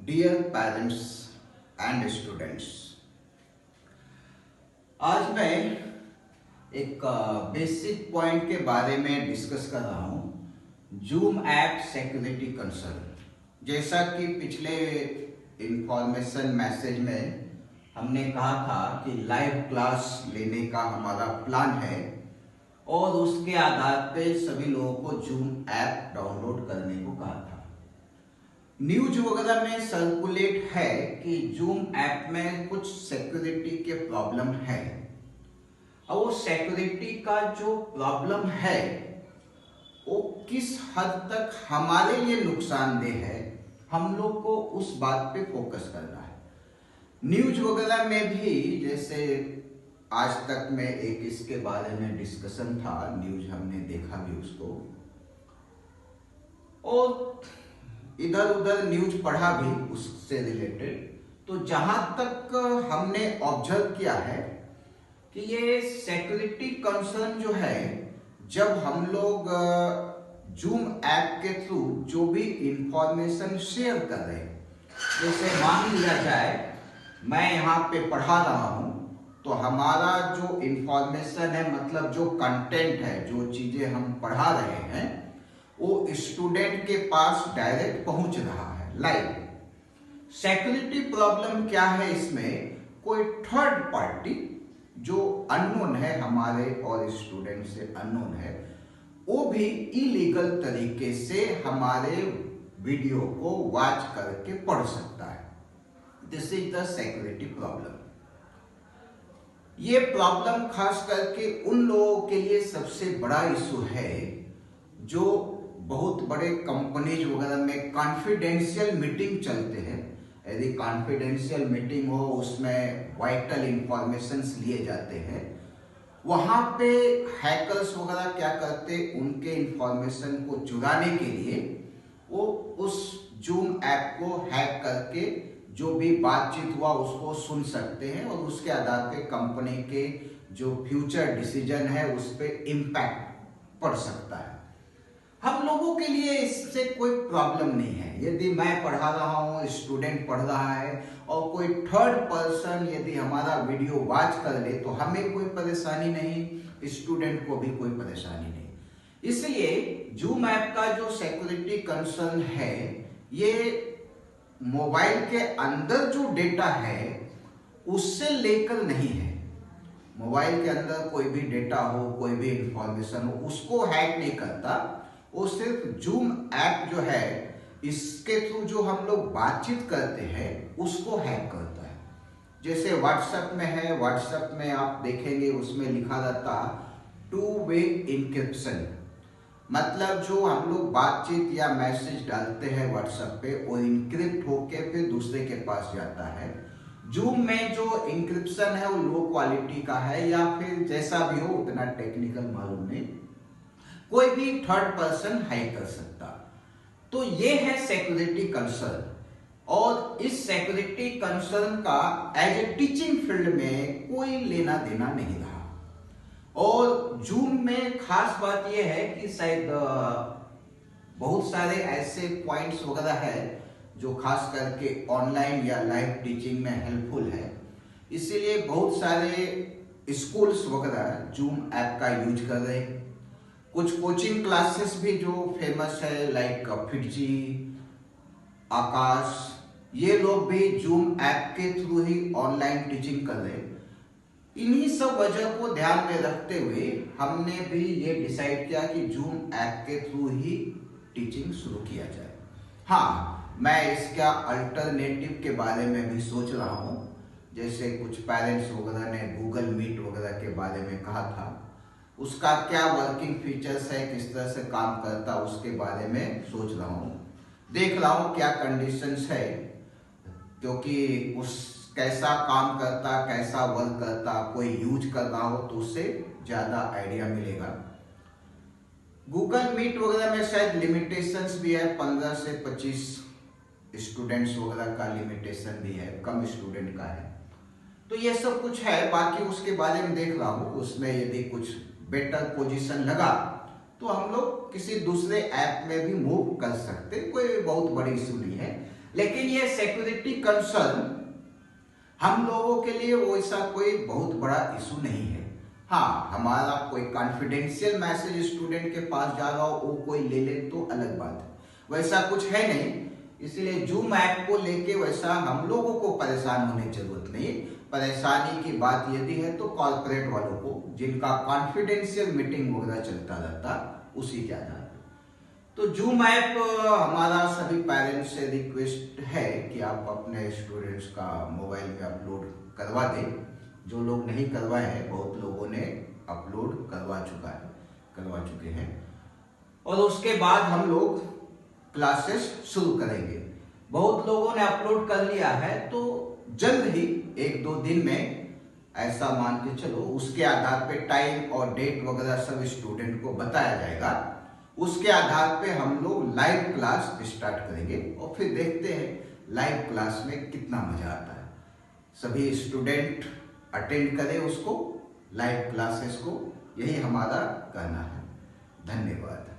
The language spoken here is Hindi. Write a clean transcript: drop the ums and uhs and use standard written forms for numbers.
डियर पेरेंट्स एंड स्टूडेंट्स, आज मैं एक बेसिक पॉइंट के बारे में डिस्कस कर रहा हूँ। Zoom app security concern. जैसा कि पिछले इंफॉर्मेशन मैसेज में हमने कहा था कि लाइव क्लास लेने का हमारा प्लान है और उसके आधार पे सभी लोगों को जूम ऐप डाउनलोड करने को कहा था। न्यूज वगैरह में सर्कुलेट है कि जूम ऐप में कुछ सिक्योरिटी के प्रॉब्लम है और वो सिक्योरिटी का जो प्रॉब्लम है वो किस हद तक हमारे लिए नुकसानदेह है, हम लोग को उस बात पे फोकस करना है। न्यूज वगैरह में भी जैसे आज तक में एक इसके बारे में डिस्कशन था, न्यूज हमने देखा भी उसको और इधर उधर न्यूज पढ़ा भी उससे रिलेटेड। तो जहां तक हमने ऑब्जर्व किया है कि ये सिक्योरिटी कंसर्न जो है, जब हम लोग जूम ऐप के थ्रू जो भी इंफॉर्मेशन शेयर कर रहे हैं, जैसे मान लिया जाए मैं यहाँ पे पढ़ा रहा हूँ तो हमारा जो इंफॉर्मेशन है, मतलब जो कंटेंट है, जो चीजें हम पढ़ा रहे हैं, वो स्टूडेंट के पास डायरेक्ट पहुंच रहा है लाइव। सिक्योरिटी प्रॉब्लम क्या है इसमें? कोई थर्ड पार्टी जो अननोन है, हमारे और स्टूडेंट से अननोन है, वो भी इलीगल तरीके से हमारे वीडियो को वॉच करके पढ़ सकता है। This is the security problem. ये प्रॉब्लम खास करके उन लोगों के लिए सबसे बड़ा इशू है जो बहुत बड़े कंपनीज वगैरह में कॉन्फिडेंशियल मीटिंग चलते हैं। यदि कॉन्फिडेंशियल मीटिंग हो, उसमें वाइटल इंफॉर्मेशंस लिए जाते हैं, वहां पे हैकर्स वगैरह क्या करते, उनके इंफॉर्मेशन को चुराने के लिए वो उस जूम ऐप को हैक करके जो भी बातचीत हुआ उसको सुन सकते हैं और उसके आधार पे कंपनी के जो फ्यूचर डिसीजन है उस पर इम्पैक्ट पड़ सकता है। हम लोगों के लिए इससे कोई प्रॉब्लम नहीं है। यदि मैं पढ़ा रहा हूँ, स्टूडेंट पढ़ रहा है और कोई थर्ड पर्सन यदि हमारा वीडियो वॉच कर ले तो हमें कोई परेशानी नहीं, स्टूडेंट को भी कोई परेशानी नहीं। इसलिए जूम ऐप का जो सिक्योरिटी कंसर्न है, ये मोबाइल के अंदर जो डेटा है उससे लेकर नहीं है। मोबाइल के अंदर कोई भी डेटा हो, कोई भी इंफॉर्मेशन हो, उसको हैक नहीं करता। वो सिर्फ जूम ऐप जो है, इसके थ्रू जो हम लोग बातचीत करते हैं उसको हैक करता है। जैसे व्हाट्सएप में है, व्हाट्सएप में आप देखेंगे उसमें लिखा रहता टू वे इंक्रिप्शन, मतलब जो हम लोग बातचीत या मैसेज डालते हैं व्हाट्सएप पे, वो इंक्रिप्ट होके फिर दूसरे के पास जाता है। जूम में जो इंक्रिप्शन है वो लो क्वालिटी का है या फिर जैसा भी हो, उतना टेक्निकल मालूम नहीं, कोई भी थर्ड पर्सन हैक कर सकता। तो ये है सिक्योरिटी कंसर्न और इस सिक्योरिटी कंसर्न का एज ए टीचिंग फील्ड में कोई लेना देना नहीं रहा। और जूम में खास बात यह है कि शायद बहुत सारे ऐसे पॉइंट्स वगैरह है जो खास करके ऑनलाइन या लाइव टीचिंग में हेल्पफुल है। इसीलिए बहुत सारे स्कूल्स वगैरह जूम ऐप का यूज कर रहे हैं। कुछ कोचिंग क्लासेस भी जो फेमस है लाइक फिटजी, आकाश, ये लोग भी जूम ऐप के थ्रू ही ऑनलाइन टीचिंग कर रहे हैं। इन्हीं सब वजह को ध्यान में रखते हुए हमने भी ये डिसाइड किया कि जूम ऐप के थ्रू ही टीचिंग शुरू किया जाए। हाँ, मैं इसका अल्टरनेटिव के बारे में भी सोच रहा हूँ। जैसे कुछ पेरेंट्स वगैरह ने गूगल मीट वगैरह के बारे में कहा था, उसका क्या वर्किंग फीचर्स है, किस तरह से काम करता, उसके बारे में सोच रहा हूँ। देख रहा हूँ क्या कंडीशंस है, क्योंकि उस कैसा काम करता, कैसा वर्क करता, कोई यूज कर रहा हो तो उससे ज्यादा आइडिया मिलेगा। गूगल मीट वगैरह में शायद लिमिटेशंस भी है, 15 से 25 स्टूडेंट्स वगैरह का लिमिटेशन भी है, कम स्टूडेंट का है। तो ये सब कुछ है, बाकी उसके बारे में देख रहा हूँ। उसमें यदि कुछ बेटर पोजीशन लगा तो हम लोग किसी दूसरे ऐप में भी मूव कर सकते, कोई बहुत बड़ी इशू नहीं है। लेकिन ये सिक्योरिटी कंसर्न हम लोगों के लिए वैसा कोई बहुत बड़ा इशू नहीं है। हाँ, हमारा कोई कॉन्फिडेंशियल मैसेज स्टूडेंट के पास जा रहा हो, वो कोई ले ले तो अलग बात है, वैसा कुछ है नहीं। इसलिए जूम ऐप को लेके वैसा हम लोगों को परेशान होने की जरूरत नहीं। परेशानी की बात यदि है तो कॉर्पोरेट वालों को, जिनका कॉन्फिडेंशियल मीटिंग वगैरह चलता रहता, उसी के आधार पर। तो जूम ऐप हमारा सभी पेरेंट्स से रिक्वेस्ट है कि आप अपने स्टूडेंट्स का मोबाइल में अपलोड करवा दें। जो लोग नहीं करवाए हैं, बहुत लोगों ने अपलोड करवा चुके हैं, और उसके बाद हम लोग क्लासेस शुरू करेंगे। बहुत लोगों ने अपलोड कर लिया है, तो जल्द ही 1-2 दिन में ऐसा मान के चलो, उसके आधार पे टाइम और डेट वगैरह सब स्टूडेंट को बताया जाएगा। उसके आधार पे हम लोग लाइव क्लास स्टार्ट करेंगे और फिर देखते हैं लाइव क्लास में कितना मजा आता है। सभी स्टूडेंट अटेंड करें उसको, लाइव क्लासेस को, यही हमारा कहना है। धन्यवाद।